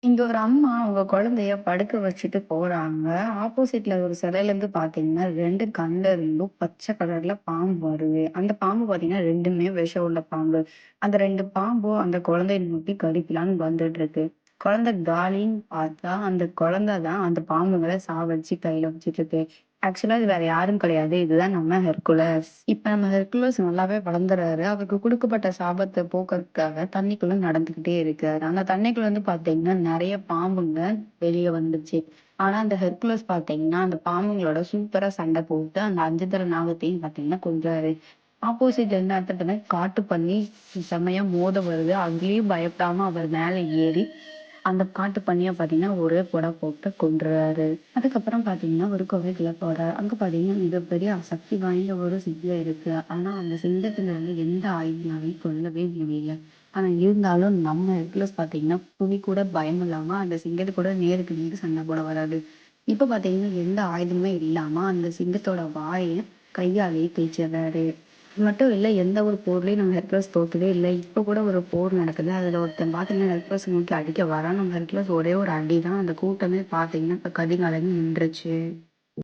இங்க ஒரு அம்மா அவங்க குழந்தைய படுக்க வச்சுட்டு போறாங்க. ஆப்போசிட்ல ஒரு சிலையிலேருந்து பார்த்தீங்கன்னா, 2 கண்ல இருந்தும் பச்சை கலர்ல பாம்பு வருது. அந்த பாம்பு பார்த்தீங்கன்னா, 2மே விஷம் உள்ள பாம்பு. அந்த 2 பாம்பும் அந்த குழந்தைய நோக்கி கடிக்கலான்னு வந்துட்டுருக்கு. குழந்தை காலின்னு பார்த்தா, அந்த குழந்தை தான் அந்த பாம்புங்கள சாவடிச்சு கையில வச்சுட்டுருக்கு. ஆக்சுவலா இது வேற யாரும் கிடையாது. இதுதான் நம்ம ஹெர்குலஸ். இப்ப நம்ம ஹெர்குலஸ் நல்லாவே வளர்ந்துறாரு. அவருக்கு குடுக்கப்பட்ட சாபத்த போக்குறதுக்காக தண்ணிக்குள்ள நடந்துகிட்டே இருக்காரு. அந்த தண்ணிக்குள்ள வந்து பார்த்தீங்கன்னா, நெறைய பாம்புங்க வெளிய வந்துச்சு. ஆனா, அந்த ஹெர்குலஸ் பார்த்தீங்கன்னா, அந்த பாம்புங்களோட சூப்பரா சண்டை போட்டு, அந்த 5 தல நாகத்தையும் பார்த்தீங்கன்னா கொல்றாரு. ஆப்போசிட்ல என்ன இடத்துல காட்டு பன்னி செம்மையா மோத வருது. அதுலயும் பயப்படாம அவர் மேல ஏறி அந்த காட்டு பன்னிய பார்த்தீங்கன்னா, ஒரே போடா போட்டு கொன்றுறாரு. அதுக்கப்புறம் பார்த்தீங்கன்னா, ஒரு குகைக்குள்ள போறாரு. அங்க பார்த்தீங்கன்னா, மிகப்பெரிய சக்தி வாய்ந்த ஒரு சிங்கம் இருக்கு. ஆனா, அந்த சிங்கத்துல வந்து எந்த ஆயுதங்களையும் கொல்லவே முடியல. ஆனா, இருந்தாலும் நம்ம ஹெர்குலஸ் பார்த்தீங்கன்னா, துளி கூட பயம் இல்லாம அந்த சிங்கத்து கூட நேருக்கு நேர் சண்டை போட வராரு. இப்ப பார்த்தீங்கன்னா, எந்த ஆயுதமுமே இல்லாம அந்த சிங்கத்தோட வாய கையாலேயே கிழிச்சிடுறாரு. இது மட்டும் இல்ல, எந்த ஒரு போர்லயும் நம்ம ஹெர்குலஸ் தோத்ததே இல்ல. இப்ப கூட ஒரு போர் நடக்குது. அதுல ஒருத்தன் பார்த்தீங்கன்னா, ஹெர்குலஸ நோக்கி அடிக்க வரான். நம்ம ஹெர்குலஸ் ஒரே ஒரு அடி தான் அந்த கூட்டமே பார்த்தீங்கன்னா, இப்ப கதிகலங்கி நின்றுச்சு.